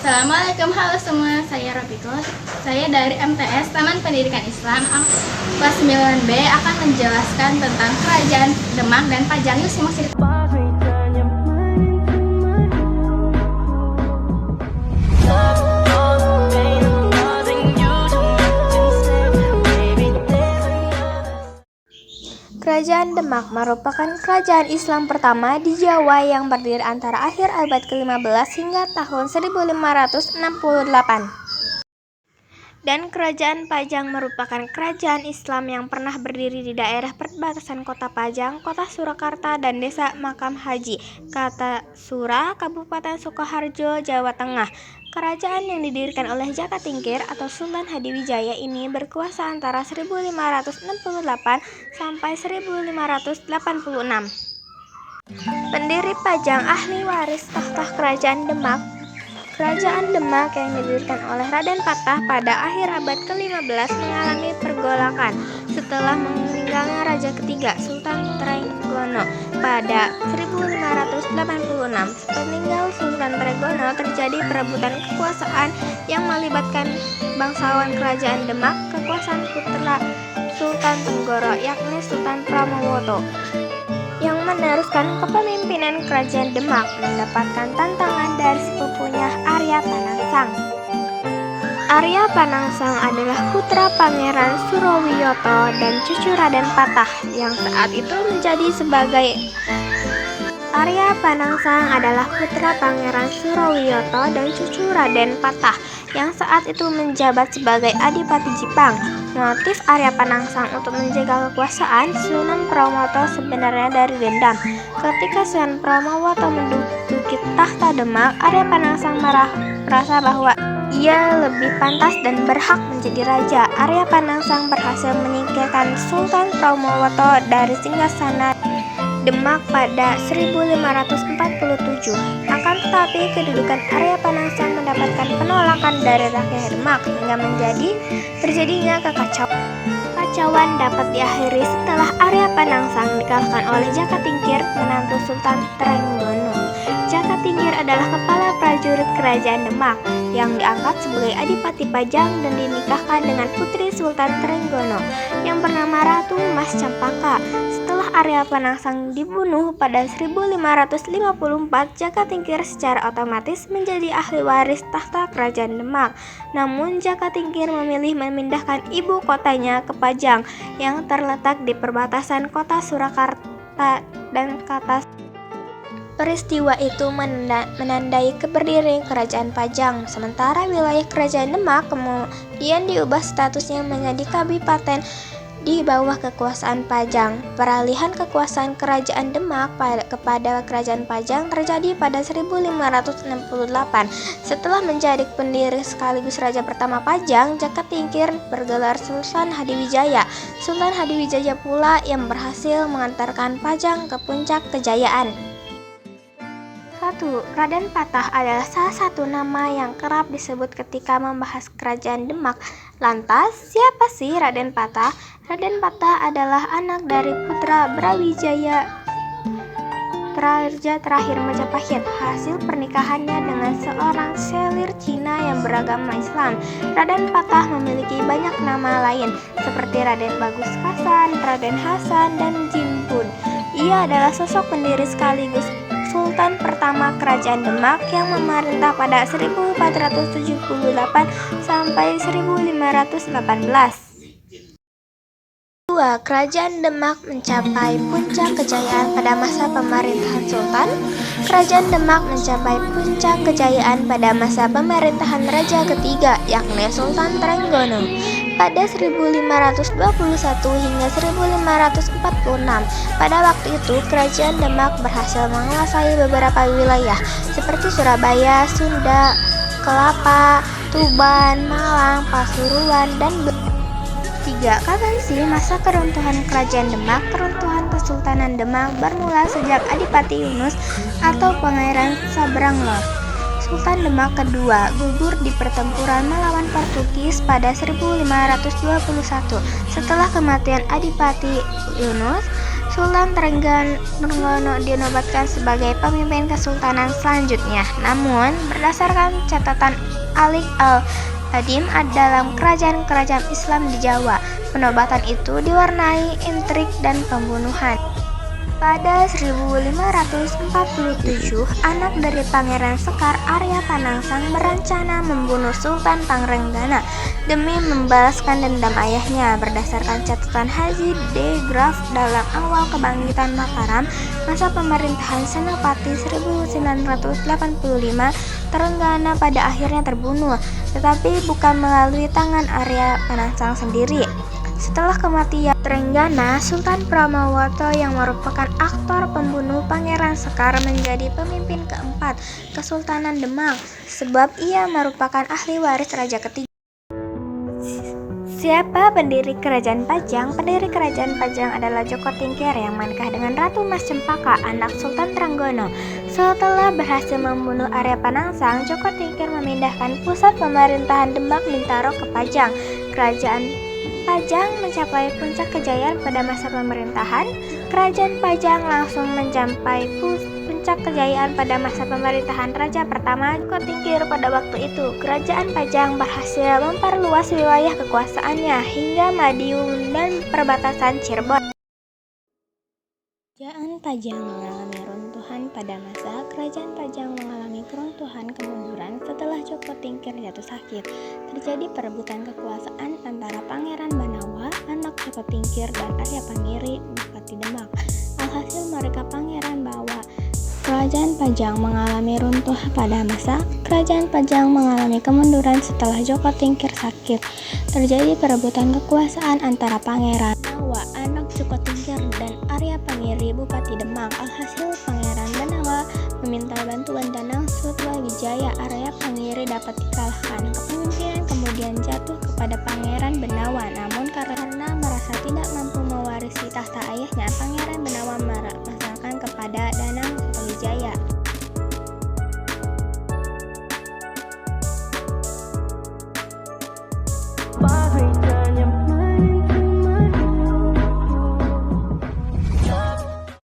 Assalamualaikum, halo semua, saya Robiqah. Saya dari MTS Taman Pendidikan Islam kelas 9B akan menjelaskan tentang Kerajaan Demak dan Pajang. Yuk simak cerita. Kerajaan Demak merupakan kerajaan Islam pertama di Jawa yang berdiri antara akhir abad ke-15 hingga tahun 1568. Dan Kerajaan Pajang merupakan kerajaan Islam yang pernah berdiri di daerah perbatasan Kota Pajang, Kota Surakarta, dan Desa Makam Haji, Kartasura, Kabupaten Sukoharjo, Jawa Tengah. Kerajaan yang didirikan oleh Jaka Tingkir atau Sultan Hadiwijaya ini berkuasa antara 1568 sampai 1586. Pendiri Pajang ahli waris takhta Kerajaan Demak. Kerajaan Demak yang didirikan oleh Raden Patah pada akhir abad ke-15 mengalami pergolakan setelah meninggalnya Raja ketiga Sultan Trenggono pada 1586. Sepeninggal Sultan Trenggono terjadi perebutan kekuasaan yang melibatkan bangsawan Kerajaan Demak, kekuasaan putra Sultan Tenggoro yakni Sultan Pramowoto yang meneruskan kepemimpinan Kerajaan Demak, mendapatkan tantangan dari sepupunya Arya Panangsang. Arya Panangsang adalah putra Pangeran Surowiyoto dan cucu Raden Patah yang saat itu menjadi sebagai Arya Panangsang adalah putra Pangeran Surowiyoto dan cucu Raden Patah yang saat itu menjabat sebagai Adipati Jipang. Motif Arya Panangsang untuk menjaga kekuasaan Sunan Pramoto sebenarnya dari dendam. Ketika Sunan Pramoto menduduki tahta Demak, Arya Panangsang merasa bahwa ia lebih pantas dan berhak menjadi raja. Arya Panangsang berhasil menyingkirkan Sultan Pramoto dari singgasana Demak pada 1547. Akan tetapi kedudukan Arya Panangsang mendapatkan penolakan dari rakyat Demak hingga terjadinya kekacauan dapat diakhiri setelah Arya Panangsang dikalahkan oleh Jaka Tingkir, menantu Sultan Trenggono. Jaka Tingkir adalah kepala prajurit Kerajaan Demak yang diangkat sebagai Adipati Pajang dan dinikahkan dengan putri Sultan Trenggono yang bernama Ratu Mas Campaka. Setelah Arya Panangsang dibunuh pada 1554, Jaka Tingkir secara otomatis menjadi ahli waris takhta Kerajaan Demak. Namun Jaka Tingkir memilih memindahkan ibu kotanya ke Pajang yang terletak di perbatasan Kota Surakarta dan Kartasura. Peristiwa itu menandai keberdirian Kerajaan Pajang, sementara wilayah Kerajaan Demak kemudian diubah statusnya menjadi kabupaten di bawah kekuasaan Pajang. Peralihan kekuasaan Kerajaan Demak kepada Kerajaan Pajang terjadi pada 1568. Setelah menjadi pendiri sekaligus raja pertama Pajang, Jaka Tingkir bergelar Sultan Hadiwijaya. Sultan Hadiwijaya pula yang berhasil mengantarkan Pajang ke puncak kejayaan. 1. Raden Patah adalah salah satu nama yang kerap disebut ketika membahas Kerajaan Demak. Lantas, siapa sih Raden Patah? Raden Patah adalah anak dari putra Brawijaya, raja terakhir Majapahit, hasil pernikahannya dengan seorang selir Cina yang beragama Islam. Raden Patah memiliki banyak nama lain seperti Raden Bagus Hasan, Raden Hasan, dan Jimpun. Ia adalah sosok pendiri sekaligus Sultan pertama Kerajaan Demak yang memerintah pada 1478 sampai 1518. 2. Kerajaan Demak mencapai puncak kejayaan pada masa pemerintahan Sultan. Kerajaan Demak mencapai puncak kejayaan pada masa pemerintahan Raja ketiga yakni Sultan Trenggono pada 1521 hingga 1546. Pada waktu itu, Kerajaan Demak berhasil menguasai beberapa wilayah seperti Surabaya, Sunda, Kelapa, Tuban, Malang, Pasuruan, dan 3. Kapan sih masa keruntuhan Kerajaan Demak? Keruntuhan Kesultanan Demak bermula sejak Adipati Yunus atau Pangeran Sabranglor, Sultan Demak kedua, gugur di pertempuran melawan Portugis pada 1521. Setelah kematian Adipati Yunus, Sultan Trenggono dinobatkan sebagai pemimpin kesultanan selanjutnya. Namun, berdasarkan catatan Alik al-Qadim dalam kerajaan-kerajaan Islam di Jawa, penobatan itu diwarnai intrik dan pembunuhan. Pada 1547, anak dari Pangeran Sekar, Arya Panangsang, berencana membunuh Sultan Pangrenggana demi membalaskan dendam ayahnya. Berdasarkan catatan Haji de Graaf dalam awal kebangkitan Mataram, masa pemerintahan Senapati 1985, Trenggana pada akhirnya terbunuh, tetapi bukan melalui tangan Arya Panangsang sendiri. Setelah kematian Trenggana, Sultan Pramawati yang merupakan aktor pembunuh Pangeran Sekar menjadi pemimpin keempat Kesultanan Demak, sebab ia merupakan ahli waris raja ketiga. Siapa pendiri Kerajaan Pajang? Pendiri Kerajaan Pajang adalah Joko Tingkir yang menikah dengan Ratu Mas Cempaka, anak Sultan Trenggono. Setelah berhasil membunuh Arya Panangsang, Joko Tingkir memindahkan pusat pemerintahan Demak Bintaro ke Pajang. Kerajaan Pajang mencapai puncak kejayaan pada masa pemerintahan. Kerajaan Pajang langsung mencapai puncak kejayaan pada masa pemerintahan Raja pertama Joko Tingkir. Pada waktu itu, Kerajaan Pajang berhasil memperluas wilayah kekuasaannya hingga Madiun dan perbatasan Cirebon. Kerajaan Pajang mengalami runtuhan pada masa Kerajaan Pajang mengalami keruntuhan kemunduran setelah Joko Tingkir jatuh sakit. Terjadi perebutan kekuasaan antara Pangeran Banawa, anak Joko Tingkir, dan Arya Pangiri, Bupati Demak. Alhasil mereka Pangeran bawa. Kerajaan Pajang mengalami runtuh pada masa Kerajaan Pajang mengalami kemunduran setelah Joko Tingkir sakit. Terjadi perebutan kekuasaan antara Pangeran Banawa, anak Joko Tingkir, dan Arya Pangiri, Bupati Demak. Alhasil Pangeran Banawa meminta bantuan Danang Sutwawijaya. Arya Pangiri dapat dikalahkan. Kepemimpinan kemudian jatuh kepada Pangeran Benawa. Namun karena merasa tidak mampu mewarisi tahta ayahnya, Pangeran Benawa